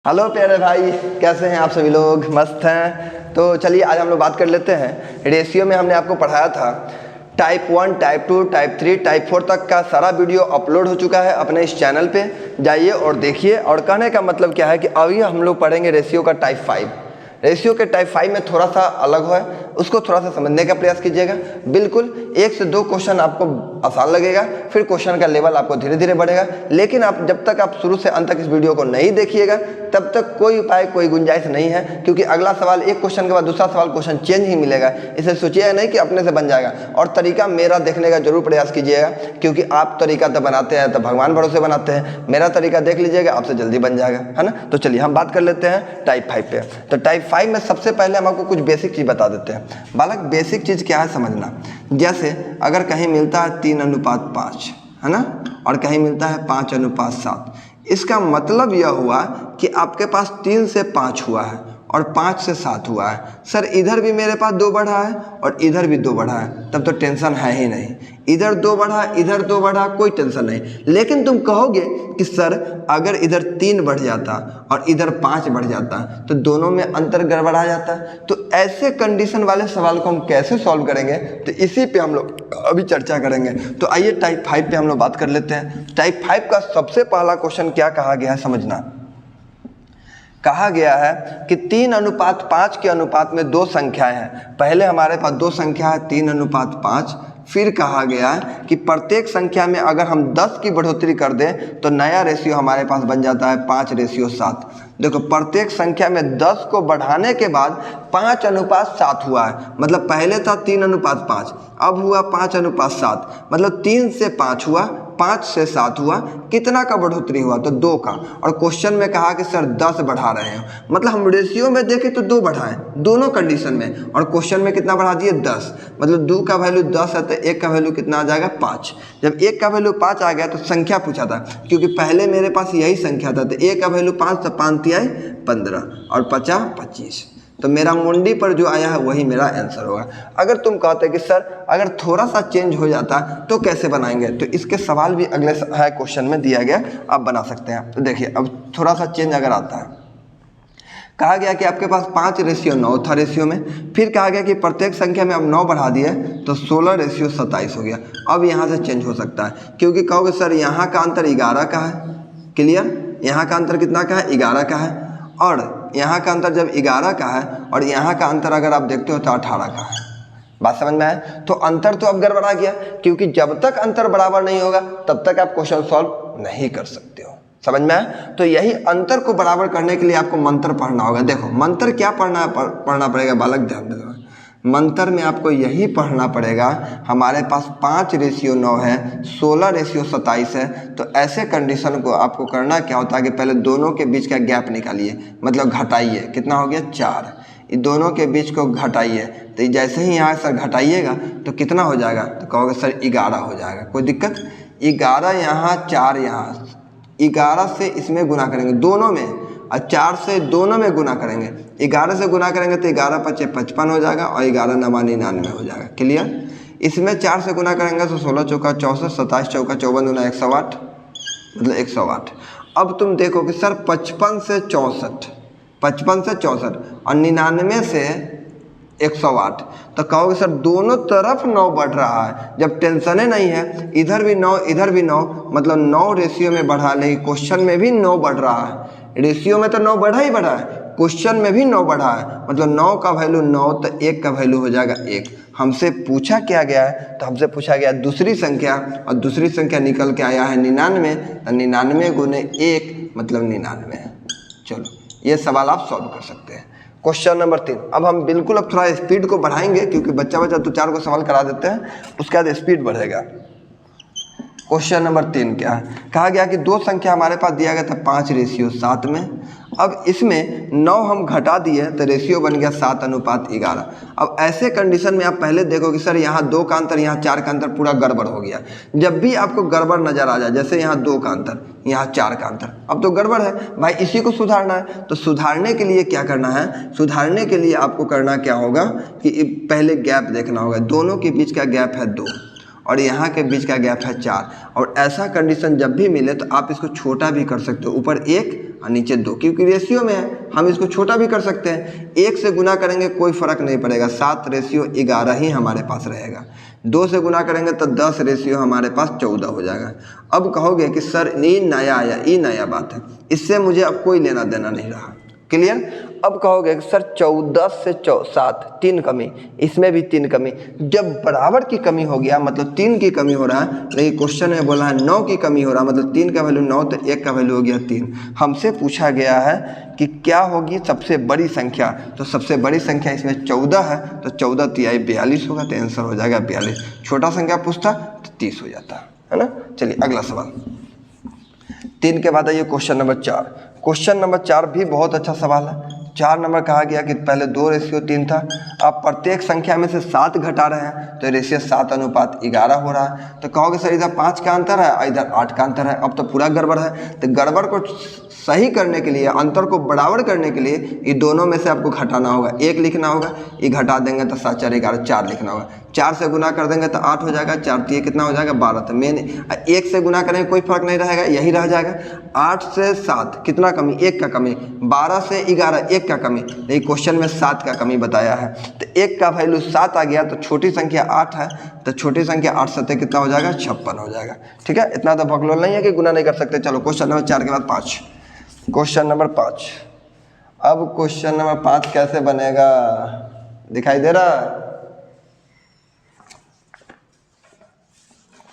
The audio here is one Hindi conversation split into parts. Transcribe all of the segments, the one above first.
हेलो प्यारे भाई, कैसे हैं आप सभी लोग? मस्त हैं। तो चलिए आज हम लोग बात कर लेते हैं रेशियो में। हमने आपको पढ़ाया था टाइप 1, टाइप 2, टाइप 3, टाइप 4 तक का सारा वीडियो अपलोड हो चुका है अपने इस चैनल पे, जाइए और देखिए। और कहने का मतलब क्या है कि अभी हम लोग पढ़ेंगे रेशियो का टाइप 5। रेशियो के टाइप 5 में थोड़ा सा अलग है, उसको थोड़ा सा समझने का प्रयास कीजिएगा। बिल्कुल 1 से 2 क्वेश्चन आपको आसान लगेगा, फिर क्वेश्चन का लेवल आपको धीरे धीरे बढ़ेगा। लेकिन आप जब तक आप शुरू से अंत तक इस वीडियो को नहीं देखिएगा तब तक कोई उपाय, कोई गुंजाइश नहीं है, क्योंकि अगला सवाल एक क्वेश्चन के बाद दूसरा सवाल क्वेश्चन चेंज ही मिलेगा। इसे सोचिएगा नहीं कि अपने से बन जाएगा। और तरीका मेरा देखने का जरूर प्रयास कीजिएगा, क्योंकि आप तरीका तो बनाते हैं तो भगवान भरोसे बनाते हैं, मेरा तरीका देख लीजिएगा, आपसे जल्दी बन जाएगा, है ना। तो चलिए हम बात कर लेते हैं टाइप 5 पे। तो टाइप 5 में सबसे पहले हम आपको कुछ बेसिक चीज़ बता देते हैं। बालक, बेसिक चीज़ क्या है समझना। जैसे अगर कहीं मिलता है 3:5, है ना, और कहीं मिलता है 5:7, इसका मतलब यह हुआ कि आपके पास 3 से 5 हुआ है और 5 से 7 हुआ है। सर इधर भी मेरे पास 2 बढ़ा है और इधर भी 2 बढ़ा है, तब तो टेंशन है ही नहीं। इधर 2 बढ़ा, इधर 2 बढ़ा, कोई टेंशन नहीं। लेकिन तुम कहोगे कि सर अगर इधर 3 बढ़ जाता और इधर 5 बढ़ जाता तो दोनों में अंतर गड़बड़ा जाता। तो ऐसे कंडीशन वाले सवाल को हम कैसे सॉल्व करेंगे, तो इसी पे हम लोग अभी चर्चा करेंगे। तो आइए टाइप 5 पे हम लोग बात कर लेते हैं। टाइप 5 का सबसे पहला क्वेश्चन क्या कहा गया है समझना। कहा गया है कि 3:5 के अनुपात में 2 संख्याएं हैं। पहले हमारे पास 2 संख्या है 3:5। फिर कहा गया है कि प्रत्येक संख्या में अगर हम 10 की बढ़ोतरी कर दें तो नया रेशियो हमारे पास बन जाता है 5:7। देखो, प्रत्येक संख्या में 10 को बढ़ाने के बाद 5:7 हुआ है। मतलब पहले था 3:5, अब हुआ 5:7। मतलब 3 से 5 हुआ, 5 से 7 हुआ। कितना का बढ़ोतरी हुआ? तो 2 का। और क्वेश्चन में कहा कि सर 10 बढ़ा रहे हैं, मतलब हम रेशियो में देखें तो 2 बढ़ाएं दोनों कंडीशन में, और क्वेश्चन में कितना बढ़ा दिए? 10। मतलब 2 का वैल्यू 10 है तो 1 का वैल्यू कितना आ जाएगा? 5। जब 1 का वैल्यू 5 आ गया तो संख्या पूछा था, क्योंकि पहले मेरे पास यही संख्या था, तो 1 का वैल्यू 5 तो 5 तिहाई 15 और 50 25। तो मेरा मुंडी पर जो आया है वही मेरा आंसर होगा। अगर तुम कहते कि सर अगर थोड़ा सा चेंज हो जाता तो कैसे बनाएंगे, तो इसके सवाल भी अगले है क्वेश्चन में दिया गया, आप बना सकते हैं। तो देखिए अब थोड़ा सा चेंज अगर आता है, कहा गया कि आपके पास 5:9 था रेशियो में। फिर कहा गया कि प्रत्येक संख्या में अब 9 बढ़ा दिए तो 16:27 हो गया। अब यहाँ से चेंज हो सकता है, क्योंकि कहोगे सर यहाँ का अंतर 11 का है। क्लियर? यहाँ का अंतर कितना का है? 11 का है। और यहाँ का अंतर जब 11 का है और यहाँ का अंतर अगर आप देखते हो तो 18 का है। बात समझ में आया? तो अंतर तो अब गड़बड़ा गया, क्योंकि जब तक अंतर बराबर नहीं होगा तब तक आप क्वेश्चन सॉल्व नहीं कर सकते हो। समझ में आया? तो यही अंतर को बराबर करने के लिए आपको मंत्र पढ़ना होगा। देखो मंत्र क्या पढ़ना पड़ेगा बालक, ध्यान देना। मंत्र में आपको यही पढ़ना पड़ेगा। हमारे पास 5:9 है, 16:27 है। तो ऐसे कंडीशन को आपको करना क्या होता है कि पहले दोनों के बीच का गैप निकालिए, मतलब घटाइए। कितना हो गया? 4। इन दोनों के बीच को घटाइए। तो जैसे ही यहाँ सर घटाइएगा तो कितना हो जाएगा? तो कहोगे सर 11 हो जाएगा। कोई दिक्कत? 11 यहाँ, 4 यहाँ, 11 से इसमें गुना करेंगे दोनों में, और 4 से दोनों में गुना करेंगे। 11 से गुना करेंगे तो 11 × 5 = 55 हो जाएगा, और 11 × 9 = 99 हो जाएगा। क्लियर? इसमें 4 से गुना करेंगे तो 16 × 4 = 64, 27 × 4 = 54, 108, मतलब 108। अब तुम देखो कि सर 55 से 64, 55 से 64 और 99 से 108, तो कहोगे सर दोनों तरफ 9 बढ़ रहा है। जब टेंशन नहीं है, इधर भी 9 इधर भी 9, मतलब 9 रेशियो में बढ़ा, लेकिन क्वेश्चन में भी 9 बढ़ रहा है। रेशियो में तो 9 बढ़ा ही बढ़ा है, क्वेश्चन में भी 9 बढ़ा है। मतलब 9 का वैल्यू 9 तो 1 का वैल्यू हो जाएगा 1। हमसे पूछा क्या गया है? तो हमसे पूछा गया दूसरी संख्या, और दूसरी संख्या निकल के आया है 99। तो 99 × 1 मतलब 99 है। चलो ये सवाल आप सॉल्व कर सकते हैं। Question number 3। अब हम बिल्कुल अब थोड़ा स्पीड को बढ़ाएंगे, क्योंकि बच्चा 2-4 को सवाल करा देते हैं, उसके बाद स्पीड बढ़ेगा। क्वेश्चन नंबर 3 क्या है? कहा गया कि 2 संख्या हमारे पास दिया गया था 5:7 में। अब इसमें 9 हम घटा दिए तो रेशियो बन गया 7:11। अब ऐसे कंडीशन में आप पहले देखो कि सर यहाँ 2 का अंतर, यहाँ 4 का अंतर, पूरा गड़बड़ हो गया। जब भी आपको गड़बड़ नजर आ जाए, जैसे यहाँ 2 का अंतर, यहाँ 4 का अंतर, अब तो गड़बड़ है भाई, इसी को सुधारना है। तो सुधारने के लिए क्या करना है? सुधारने के लिए आपको करना क्या होगा कि पहले गैप देखना होगा। दोनों के बीच का गैप है 2, और यहाँ के बीच का गैप है 4। और ऐसा कंडीशन जब भी मिले तो आप इसको छोटा भी कर सकते हो, ऊपर 1 और नीचे 2, क्योंकि रेशियो में है हम इसको छोटा भी कर सकते हैं। 1 से गुना करेंगे कोई फ़र्क नहीं पड़ेगा, 7:11 ही हमारे पास रहेगा। 2 से गुना करेंगे तो 10 रेशियो हमारे पास 14 हो जाएगा। अब कहोगे कि सर ये नया आया, ये नया बात है, इससे मुझे अब कोई लेना देना नहीं रहा। क्लियर? अब कहोगे कि सर 14 से 7 3 कमी, इसमें भी 3 कमी। जब बराबर की कमी हो गया मतलब 3 की कमी हो रहा है, लेकिन क्वेश्चन में बोला है 9 की कमी हो रहा है, मतलब 3 का वैल्यू 9 तो 1 का वैल्यू हो गया 3। हमसे पूछा गया है कि क्या होगी सबसे बड़ी संख्या, तो सबसे बड़ी संख्या इसमें 14 है, तो 14 तिहाई 42 होगा, तो आंसर हो जाएगा 42। छोटा संख्या पूछता तो 30 हो जाता है ना। चलिए अगला सवाल, 3 के बाद आइए क्वेश्चन नंबर 4। क्वेश्चन नंबर 4 भी बहुत अच्छा सवाल है। 4 नंबर कहा गया कि पहले 2:3 था, आप प्रत्येक संख्या में से 7 घटा रहे हैं, तो रेशियो 7:11 हो रहा है। तो कहोगे सर इधर 5 का अंतर है और इधर 8 का अंतर है, अब तो पूरा गड़बड़ है। तो गड़बड़ को सही करने के लिए, अंतर को बराबर करने के लिए ये दोनों में से आपको घटाना होगा, 1 लिखना होगा, ये घटा देंगे तो 7 4 11 4 लिखना होगा। 4 से गुना कर देंगे तो 8 हो जाएगा, 4 3 कितना हो जाएगा 12। तो मेन 1 से गुना करेंगे कोई फर्क नहीं रहेगा, यही रह जाएगा। 8 से 7 कितना कमी, 1 का कमी। 12 से 11 1 का कमी, लेकिन क्वेश्चन में 7 का कमी बताया है, तो 1 का वैल्यू 7 आ गया, तो छोटी संख्या 8 है, तो छोटी संख्या 8 7 कितना हो जाएगा 56 हो जाएगा। ठीक है, इतना तो भगलोल नहीं है कि गुना नहीं कर सकते। चलो क्वेश्चन नंबर 4 के बाद 5, क्वेश्चन नंबर 5। अब क्वेश्चन नंबर 5 कैसे बनेगा, दिखाई दे रहा है?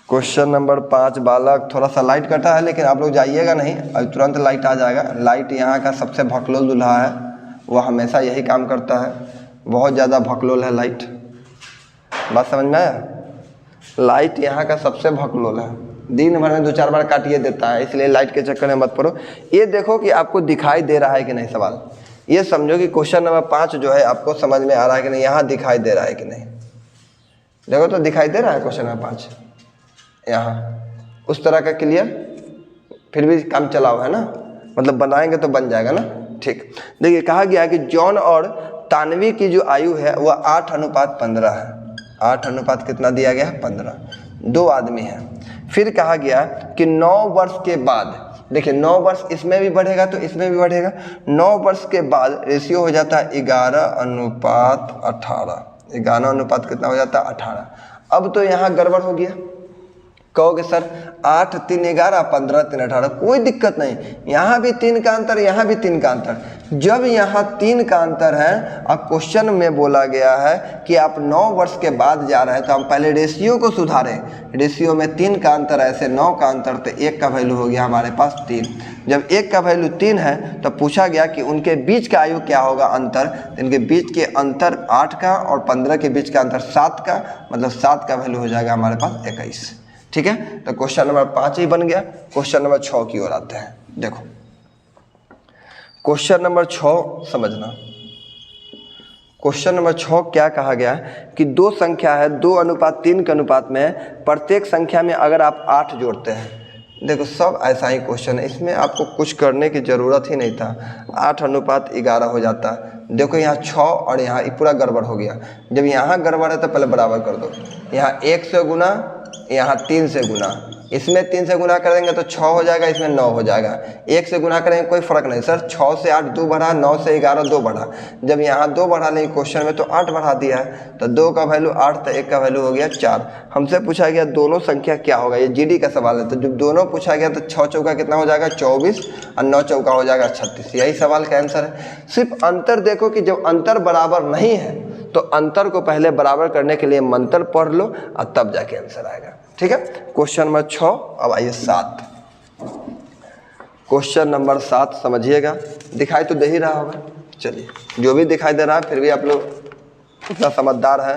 क्वेश्चन नंबर 5 बालक, थोड़ा सा लाइट कटा है, लेकिन आप लोग जाइएगा नहीं, अब तुरंत लाइट आ जाएगा। लाइट यहाँ का सबसे भकलोल दूल्हा है, वह हमेशा यही काम करता है, बहुत ज़्यादा भकलोल है लाइट। बात समझ में आया? लाइट यहाँ का सबसे भकलोल है, दिन भर में 2-4 बार काटिए देता है, इसलिए लाइट के चक्कर में मत पड़ो। ये देखो कि आपको दिखाई दे रहा है कि नहीं सवाल, ये समझो कि क्वेश्चन नंबर 5 जो है आपको समझ में आ रहा है कि नहीं, यहाँ दिखाई दे रहा है कि नहीं। देखो तो दिखाई दे रहा है क्वेश्चन नंबर 5 यहाँ उस तरह का। क्लियर? फिर भी काम चलाओ है ना, मतलब बनाएंगे तो बन जाएगा ना। ठीक, देखिए कहा गया है कि जॉन और तानवी की जो आयु है वह 8:15 है। 8 कितना दिया गया है 15, 2 आदमी हैं। फिर कहा गया कि 9 वर्ष के बाद, देखिए 9 वर्ष इसमें भी बढ़ेगा तो इसमें भी बढ़ेगा, 9 वर्ष के बाद रेशियो हो जाता है 11:18। 11 कितना हो जाता है 18। अब तो यहाँ गड़बड़ हो गया, कहोगे सर 8 3 11 15 3 18, कोई दिक्कत नहीं, यहाँ भी 3 का अंतर, यहाँ भी 3 का अंतर। जब यहाँ 3 का अंतर है और क्वेश्चन में बोला गया है कि आप 9 वर्ष के बाद जा रहे हैं, तो हम पहले रेशियो को सुधारें। रेशियो में 3 का अंतर ऐसे 9 का अंतर, तो 1 का वैल्यू हो गया हमारे पास 3। जब 1 का वैल्यू 3 है तो पूछा गया कि उनके बीच का आयु क्या होगा अंतर, इनके बीच के अंतर 8 का और 15 के बीच का अंतर 7 का, मतलब 7 का वैल्यू हो जाएगा हमारे पास 21। ठीक है, तो क्वेश्चन नंबर 5 ही बन गया। क्वेश्चन नंबर 6 की ओर आते हैं। देखो क्वेश्चन नंबर 6 समझना। क्वेश्चन नंबर 6 क्या कहा गया है कि 2 संख्या है 2:3 के अनुपात में, प्रत्येक संख्या में अगर आप 8 जोड़ते हैं। देखो सब ऐसा ही क्वेश्चन है, इसमें आपको कुछ करने की ज़रूरत ही नहीं था, 8:11 हो जाता। देखो यहाँ 6 और यहाँ पूरा गड़बड़ हो गया। जब यहाँ गड़बड़ है तो पहले बराबर कर दो, यहाँ 1 से गुना, यहाँ 3 से गुना, इसमें 3 से गुना करेंगे तो 6 हो जाएगा, इसमें 9 हो जाएगा। 1 से गुना करेंगे कोई फर्क नहीं, सर 6 से 8 2 बढ़ा, 9 से 11 2 बढ़ा। जब यहाँ 2 बढ़ा नहीं क्वेश्चन में तो 8 बढ़ा दिया है, तो 2 का वैल्यू 8, तो 1 का वैल्यू हो गया 4। हमसे पूछा गया दोनों संख्या क्या होगा, ये जीडी का सवाल है, तो जब दोनों पूछा गया तो 6 चौका कितना हो जाएगा 24 और 9 चौका हो जाएगा 36। यही सवाल का आंसर है। सिर्फ अंतर देखो कि जब अंतर बराबर नहीं है तो अंतर को पहले बराबर करने के लिए मंत्र पढ़ लो और तब जाके आंसर आएगा। ठीक है, क्वेश्चन नंबर 6। अब आइए 7, क्वेश्चन नंबर 7 समझिएगा, दिखाई तो दे ही रहा होगा। चलिए, जो भी दिखाई दे रहा है, फिर भी आप लोग इतना समझदार है,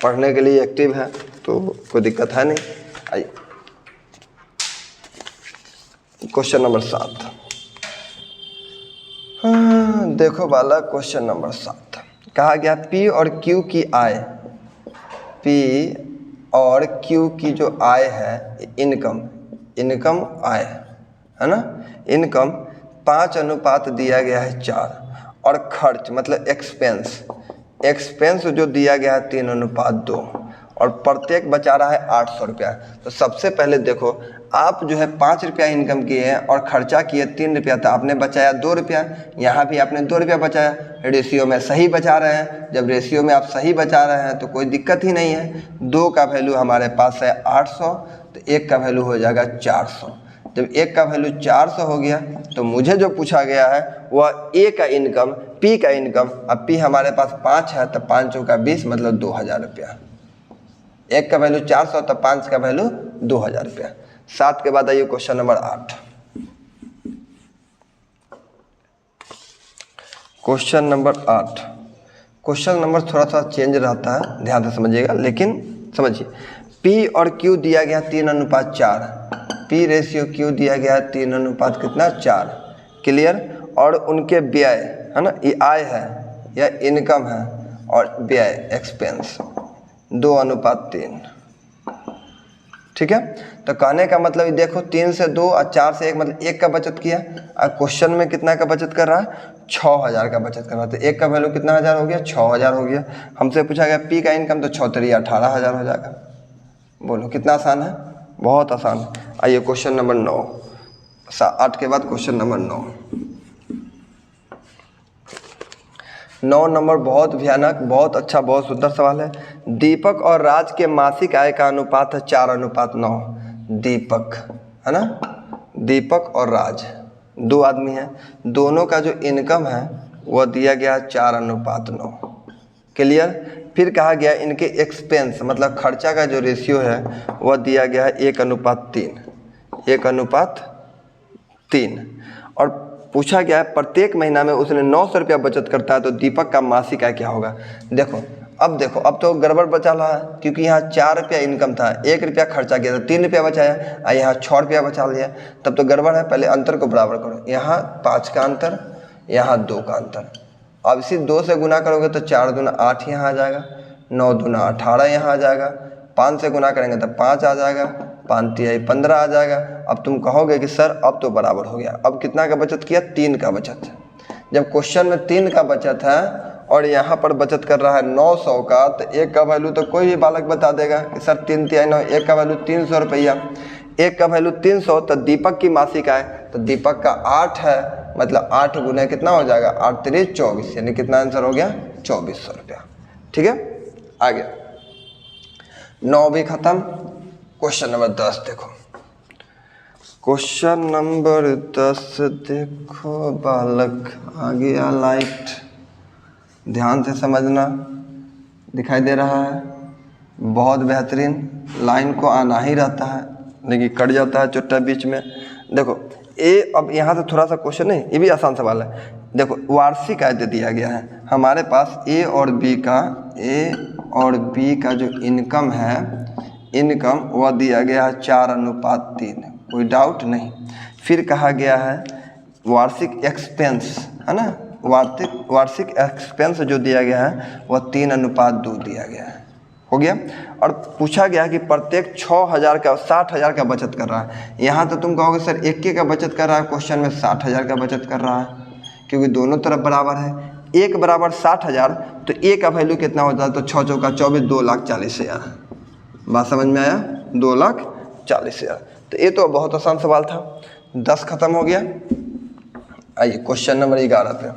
पढ़ने के लिए एक्टिव है, तो कोई दिक्कत है नहीं। आइए क्वेश्चन नंबर 7। देखो बालक, क्वेश्चन नंबर 7 कहा गया P और Q की आय, P और Q की जो आय है, इनकम आय है ना, इनकम 5 दिया गया है 4, और खर्च मतलब एक्सपेंस जो दिया गया है 3:2, और प्रत्येक बचा रहा है 800 रुपया। तो सबसे पहले देखो, आप जो है 5 रुपया इनकम किए हैं और खर्चा किए 3 रुपया, तो आपने बचाया 2 रुपया। यहाँ भी आपने 2 रुपया बचाया, रेशियो में सही बचा रहे हैं। जब रेशियो में आप सही बचा रहे हैं तो कोई दिक्कत ही नहीं है। 2 का वैल्यू हमारे पास है 800, तो 1 का वैल्यू हो जाएगा 400। जब 1 का वैल्यू 400 हो गया तो मुझे जो पूछा गया है वह ए का इनकम, पी का इनकम। अब पी हमारे पास 5 है, तो 5 का 20 मतलब 2000 रुपया। 1 का वैल्यू 400 तो 5 का वैल्यू 2000 रुपया। 7 के बाद आइए question number 8। Question number 8, question number थोड़ा सा चेंज रहता है, ध्यान से समझिएगा। लेकिन समझिए, P और Q दिया गया 3:4, P रेशियो Q दिया गया 3:4, क्लियर। और उनके व्यय है ना, ये आय है या इनकम है, और व्यय एक्सपेंस 2:3, ठीक है। तो कहने का मतलब ये देखो, 3 से 2 और 4 से 1 मतलब 1 का बचत किया। और क्वेश्चन में कितना का बचत कर रहा है, 6000 का बचत कर रहा है। तो 1 का वैल्यू कितना हज़ार हो गया, 6000 हो गया। हमसे पूछा गया P का इनकम, तो 6×3 18,000 हो जाएगा। बोलो कितना आसान है, बहुत आसान है। आइए क्वेश्चन नंबर 9, 8 के बाद क्वेश्चन नंबर 9 नंबर बहुत भयानक, बहुत अच्छा, बहुत सुंदर सवाल है। दीपक और राज के मासिक आय का अनुपात है 4:9। दीपक है ना, दीपक और राज 2 आदमी हैं, दोनों का जो इनकम है वह दिया गया 4:9, क्लियर। फिर कहा गया इनके एक्सपेंस मतलब खर्चा का जो रेशियो है वह दिया गया है 1:3, 1:3। और पूछा गया है प्रत्येक महीना में उसने 900 रुपया बचत करता है, तो दीपक का मासिक आय क्या होगा। देखो, अब तो गड़बड़ बचा रहा है, क्योंकि यहाँ 4 रुपया इनकम था, 1 रुपया खर्चा किया, तो 3 रुपया बचाया, और यहाँ 6 रुपया बचा लिया, तब तो गड़बड़ है। पहले अंतर को बराबर करो, यहाँ 5 का अंतर, यहाँ 2 का अंतर। अब इसी 2 से गुना करोगे तो 4 दूना 8 यहाँ आ जाएगा, 9 दूना 18 यहाँ आ जाएगा, 5 से गुना करेंगे तो 5 आ जाएगा, 5 तिहाई 15 आ जाएगा। अब तुम कहोगे कि सर अब तो बराबर हो गया। अब कितना का बचत किया, 3 का बचत। जब क्वेश्चन में 3 का बचत है और यहाँ पर बचत कर रहा है 900 का, तो 1 का वैल्यू तो कोई भी बालक बता देगा कि सर 3 तिहाई 9, 1 का वैल्यू 300 रुपया, 1 का वैल्यू 300। तो दीपक की मासिक आय, तो दीपक का 8 है, मतलब 8 गुना कितना हो जाएगा, 8 3 24, यानी कितना आंसर हो गया, 2400 रुपया। ठीक है, आगे 9 भी खत्म। क्वेश्चन नंबर 10 देखो, क्वेश्चन नंबर 10 देखो बालक, आ गया लाइट, ध्यान से समझना। दिखाई दे रहा है, बहुत बेहतरीन। लाइन को आना ही रहता है, लेकिन कट जाता है चुट्टा बीच में। देखो ए, अब यहाँ से थोड़ा सा क्वेश्चन नहीं, ये भी आसान सवाल है। देखो वार्षिक आय दे दिया गया है हमारे पास, ए और बी का जो इनकम है, इनकम वह दिया गया है 4:3, कोई डाउट नहीं। फिर कहा गया है वार्षिक एक्सपेंस है ना, वार्षिक एक्सपेंस जो दिया गया है वह 3:2 दिया गया है, हो गया। और पूछा गया कि प्रत्येक 6000 का 60,000 का बचत कर रहा है। यहाँ तो तुम कहोगे सर 1 का बचत कर रहा है, क्वेश्चन में 60,000 का बचत कर रहा है, क्योंकि दोनों तरफ बराबर है। 1 बराबर 60,000, तो ए का वैल्यू कितना होता है, तो 6 चौका 24, 2,40,000। बात समझ में आया, 2,40,000। तो ये तो बहुत आसान सवाल था। 10 खत्म हो गया। आइए क्वेश्चन नंबर 11 पे।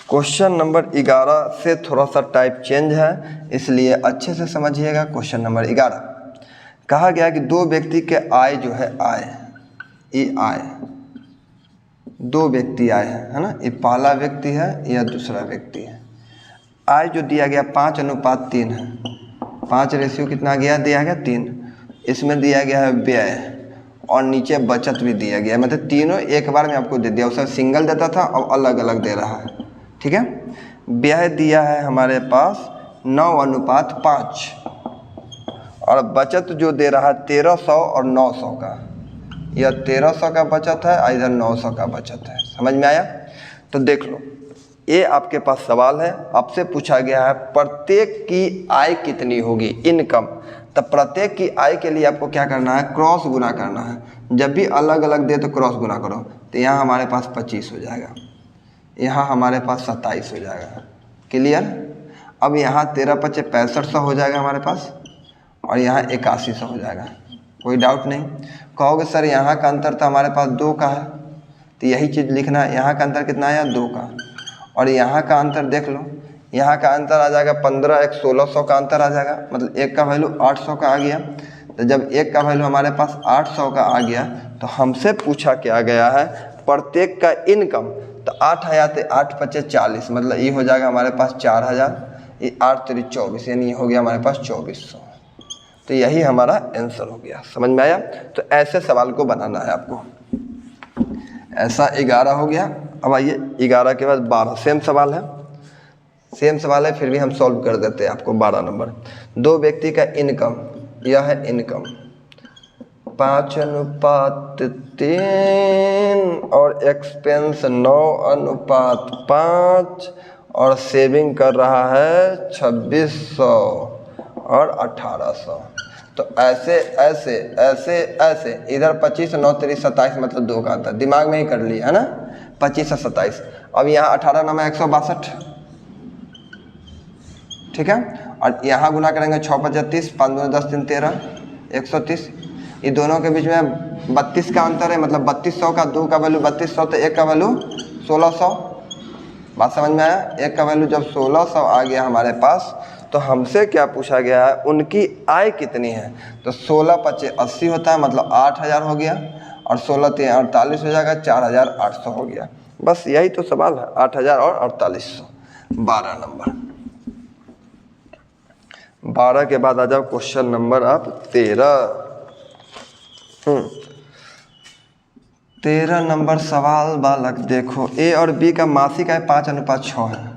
क्वेश्चन नंबर 11 से थोड़ा सा टाइप चेंज है, इसलिए अच्छे से समझिएगा। क्वेश्चन नंबर 11 कहा गया कि 2 व्यक्ति के आय जो है, ये आय 2 व्यक्ति आए हैं, है ना, ये पहला व्यक्ति है या दूसरा व्यक्ति है। आय जो दिया गया 5:3 है, 5 रेशियो कितना गया, दिया गया 3। इसमें दिया गया है व्यय, और नीचे बचत भी दिया गया, मतलब तीनों एक बार में आपको दे दिया। उसका सिंगल देता था, अब अलग अलग दे रहा है, ठीक है। व्यय दिया है हमारे पास 9:5, और बचत जो दे रहा है 1300 और 900 का, यह 1300 का बचत है, इधर 900 का बचत है। समझ में आया। तो देख लो, ये आपके पास सवाल है, आपसे पूछा गया है प्रत्येक की आय कितनी होगी, इनकम। तब प्रत्येक की आय के लिए आपको क्या करना है, क्रॉस गुना करना है। जब भी अलग अलग दे तो क्रॉस गुना करो, तो यहाँ हमारे पास 25 हो जाएगा, यहाँ हमारे पास 27 हो जाएगा, क्लियर। अब यहाँ 13×5 = 6500 हो जाएगा हमारे पास, और यहाँ 8100 हो जाएगा, कोई डाउट नहीं। कहोगे सर यहाँ का अंतर तो हमारे पास 2 का है, तो यही चीज़ लिखना है। यहाँ का अंतर कितना आया 2 का, और यहाँ का अंतर देख लो, यहाँ का अंतर आ जाएगा 15, एक 1600 का अंतर आ जाएगा, मतलब एक का वैल्यू 800 का आ गया। तो जब एक का वैल्यू हमारे पास 800 का आ गया तो हमसे पूछा क्या गया है प्रत्येक का इनकम, तो 8 आया तो 8 पचे 40, मतलब ये हो जाएगा हमारे पास 4000, ये 8 3 24, यानी ये हो गया हमारे पास 2400। तो यही हमारा आंसर हो गया। समझ में आया? तो ऐसे सवाल को बनाना है आपको। ऐसा 11 हो गया। अब आइए 11 के बाद 12, सेम सवाल है, फिर भी हम सॉल्व कर देते हैं आपको। 12 नंबर, 2 व्यक्ति का इनकम, यह है इनकम 5:3 और एक्सपेंस 9:5 और सेविंग कर रहा है 2600 और 1800। तो ऐसे ऐसे ऐसे ऐसे, इधर 25 9 3 27, मतलब 2 का अंतर दिमाग में ही कर लिया है ना, 25 और 27। अब यहाँ 18 9 में 162, ठीक है, और यहाँ गुना करेंगे 6 5 30, 5 2 10 3 13, 130। ये दोनों के बीच में 32 का अंतर है, मतलब 3200 का 2 का वैल्यू 3200, तो 1 का वैल्यू 1600। बात समझ में आया? 1 का वैल्यू जब 1600 आ गया हमारे पास, तो हमसे क्या पूछा गया है, उनकी आय कितनी है। तो 16 5 80 होता है, मतलब 8000 हो गया, और 16 3 48 हो जाएगा, 4800 हो गया। बस यही तो सवाल है, 8000 और 4800। 12 नंबर। 12 के बाद आ जाओ क्वेश्चन नंबर आप 13। 13 नंबर सवाल बालक देखो, ए और बी का मासिक आय 5:6 है।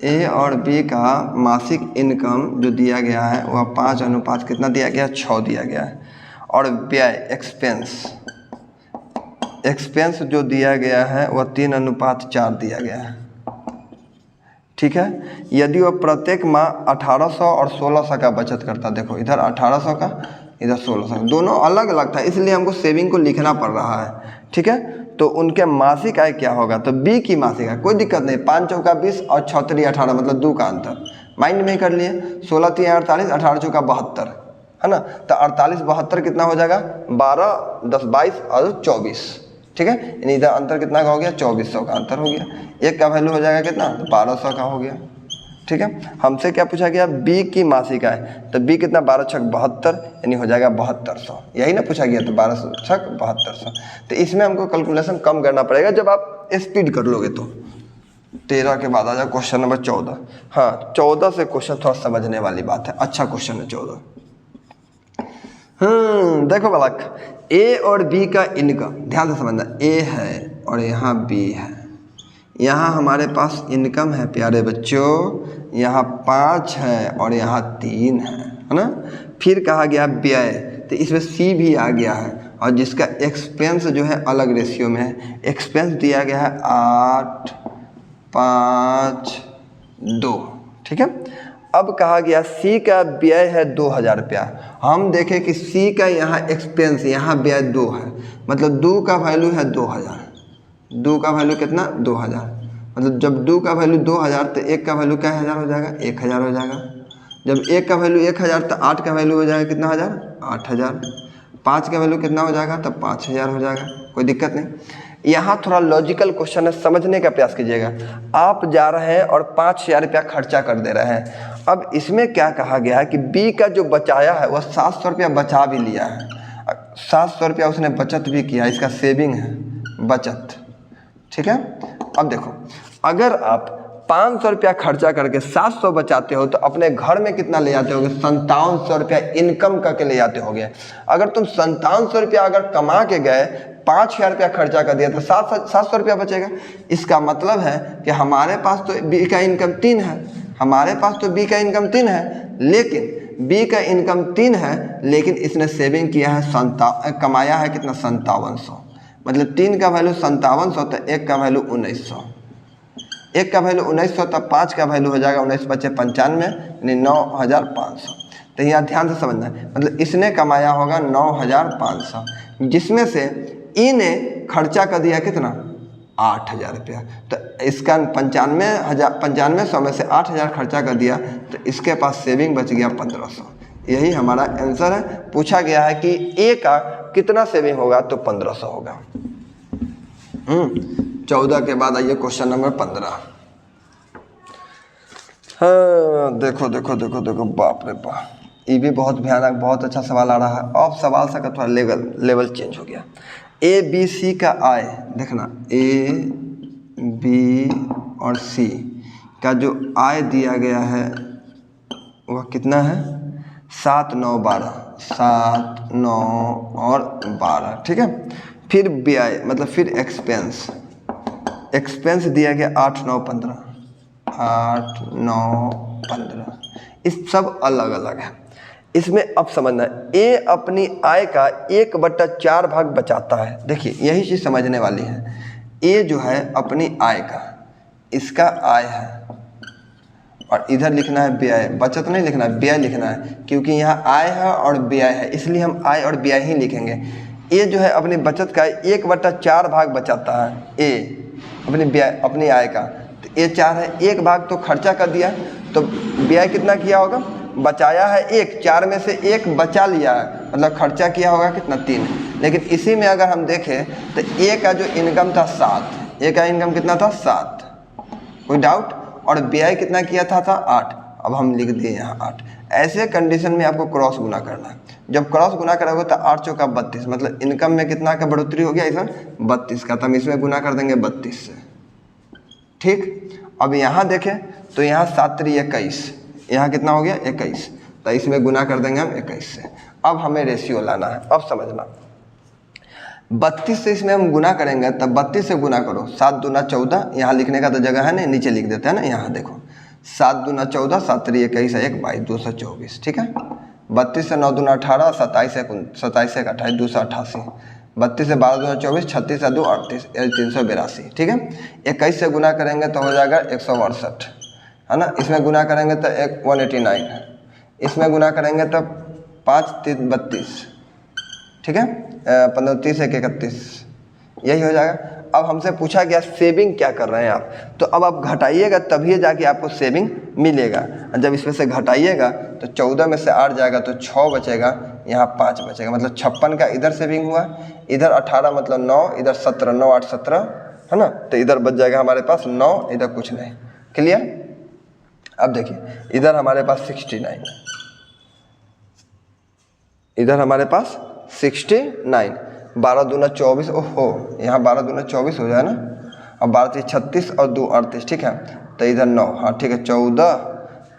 ए और बी का मासिक इनकम जो दिया गया है वह 5 कितना दिया गया, 6 दिया गया है। और व्यय एक्सपेंस जो दिया गया है वह 3:4 दिया गया है, ठीक है। यदि वह प्रत्येक माह 1800 और 1600 का बचत करता, देखो इधर 1800 का, इधर 1600, दोनों अलग अलग था, इसलिए हमको सेविंग को लिखना पड़ रहा है, ठीक है। तो उनके मासिक आय क्या होगा, तो बी की मासिक आय, कोई दिक्कत नहीं, 5 चौका 20 और 6 3 18, मतलब 2 का अंतर माइंड में कर लिए। 16 3 48, 18 चौका 72, है ना। तो 48 72 कितना हो जाएगा, 12 10 22 और 24, ठीक है। यानी इधर अंतर कितना का हो गया, 2400 का अंतर हो गया। एक का वैल्यू हो जाएगा कितना, तो 1200 का हो गया, ठीक है। हमसे क्या पूछा गया, बी की मासिक आय, तो बी कितना, 12 6 72, यानी हो जाएगा 7200, यही ना पूछा गया। तो 12 6 7200। तो इसमें हमको कैलकुलेशन कम करना पड़ेगा जब आप स्पीड कर लोगे तो। 13 के बाद आ जाओ क्वेश्चन नंबर 14। हाँ, 14 से क्वेश्चन थोड़ा समझने वाली बात है, अच्छा क्वेश्चन है 14। देखो बालक, ए और बी का इनकम ध्यान से समझना, ए है और यहाँ बी है। यहाँ हमारे पास इनकम है प्यारे बच्चों, यहाँ 5 है और यहाँ 3 है ना। फिर कहा गया व्यय, तो इसमें सी भी आ गया है, और जिसका एक्सपेंस जो है अलग रेशियो में है। एक्सपेंस दिया गया है 8 5 2, ठीक है। अब कहा गया सी का व्यय है 2000 रुपया। हम देखें कि सी का यहाँ एक्सपेंस, यहाँ व्यय 2 है, मतलब 2 का वैल्यू है 2000। 2 का वैल्यू कितना, 2000, मतलब जब 2 का वैल्यू 2000 तो 1 का वैल्यू क्या हज़ार हो जाएगा, 1000 हो जाएगा। जब 1 का वैल्यू 1000 तो 8 का वैल्यू हो जाएगा कितना हज़ार, 8000। 5 का वैल्यू कितना हो जाएगा, तब 5000 हो जाएगा, कोई दिक्कत नहीं। यहाँ थोड़ा लॉजिकल क्वेश्चन है, समझने का प्रयास कीजिएगा। आप जा रहे हैं और 5000 रुपया खर्चा कर दे रहे हैं। अब इसमें क्या कहा गया है कि बी का जो बचाया है वह 700 रुपया बचा भी लिया है, 700 रुपया उसने बचत भी किया, इसका सेविंग है, बचत, ठीक है। अब देखो, अगर आप 500 रुपया खर्चा करके 700 बचाते हो तो अपने घर में कितना ले जाते होगे, 5700 रुपया इनकम करके ले जाते होगे। अगर तुम 5700 रुपया अगर कमा के गए, 5000 रुपया खर्चा कर दिया, तो 700 रुपया बचेगा। इसका मतलब है कि हमारे पास तो बी का इनकम 3 है, लेकिन बी का इनकम 3 है, लेकिन इसने सेविंग किया है, कमाया है कितना, 5700, मतलब 3 का वैल्यू 5700, तो 1 का वैल्यू 1900, 1 का वैल्यू 1900, तब 5 का वैल्यू हो जाएगा 19 5 95, यानी 9500। तो यहाँ ध्यान से समझना है, मतलब इसने कमाया होगा 9500, जिसमें से ई ने खर्चा कर दिया कितना, 8000 रुपया। तो इसका 9500 में से 8000 खर्चा कर दिया, तो इसके पास सेविंग बच गया 1500, यही हमारा आंसर है। पूछा गया है कि ए का कितना सेविंग होगा, तो 1500 होगा। 14 के बाद आइए क्वेश्चन नंबर 15। हाँ देखो देखो देखो देखो, बाप रे बाप, ये भी बहुत भयानक, बहुत अच्छा सवाल आ रहा है। अब सवाल सा का थोड़ा लेवल चेंज हो गया। ए बी सी का आय, देखना ए बी और सी का जो आय दिया गया है वह कितना है, 7 9 12, 7 9 और 12, ठीक है। फिर व्यय मतलब फिर एक्सपेंस दिया गया 8 9 15, 8 9 15, इस सब अलग अलग है। इसमें अब समझना, ए अपनी आय का 1/4 भाग बचाता है। देखिए यही चीज़ समझने वाली है। ए जो है अपनी आय का, इसका आय है, और इधर लिखना है व्यय, बचत नहीं लिखना है, व्यय लिखना है, क्योंकि यहाँ आय है और व्यय है, इसलिए हम आय और व्यय ही लिखेंगे। ए जो है अपनी बचत का 1/4 भाग बचाता है, ए अपनी आय का, तो ए 4 है, 1 भाग तो खर्चा कर दिया, तो व्यय कितना किया होगा, बचाया है 1, 4 में से 1 बचा लिया है, मतलब खर्चा किया होगा कितना 3। लेकिन इसी में अगर हम देखें तो ए का जो इनकम था 7, ए का इनकम कितना था 7, कोई डाउट, और व्यय कितना किया था 8। अब हम लिख दिए यहाँ 8। ऐसे कंडीशन में आपको क्रॉस गुना करना है। जब क्रॉस गुना करोगे तो 8 चौका 32, मतलब इनकम में कितना का बढ़ोतरी हो गया, इसमें 32 का, तो हम इसमें गुना कर देंगे 32 से, ठीक। अब यहाँ देखें तो यहाँ 7 3 21, यहाँ कितना हो गया 21, तो इसमें गुना कर देंगे हम 21 से। अब हमें रेशियो लाना है। अब समझना, 32 से इसमें हम गुना करेंगे, तब 32 से गुना करो, 7 दूना 14, यहाँ लिखने का तो जगह है नहीं, नीचे लिख देते हैं ना, यहाँ देखो 7 दूना 14, 7 3 21 1 22 224, ठीक है। 32 से 9 दूना 18, 27 1 28 288, 32 से 12 दूना 24, 36 से 2 38 382, ठीक है। 21 से गुना करेंगे तो हो जाएगा 168, है ना। इसमें गुना करेंगे तो 189, इसमें गुना करेंगे तो 5 3 32, ठीक है। 15 30 1 31, यही हो जाएगा। अब हमसे पूछा गया सेविंग क्या कर रहे हैं आप, तो अब आप घटाइएगा तभी जाके आपको सेविंग मिलेगा। जब इसमें से घटाइएगा तो 14 में से 8 जाएगा तो 6 बचेगा, यहाँ 5 बचेगा, मतलब 56 का इधर सेविंग हुआ, इधर 18 मतलब 9, इधर 17 9 8 17, है ना, तो इधर बच जाएगा हमारे पास 9, इधर कुछ नहीं। क्लियर। अब देखिए इधर हमारे पास 69, इधर हमारे पास 69, 12 दूना 24, ओहो यहाँ 12 दूना 24 हो जाए ना, अब 12 3 36 और 2 38, ठीक है, तो इधर 9, हाँ ठीक है, 14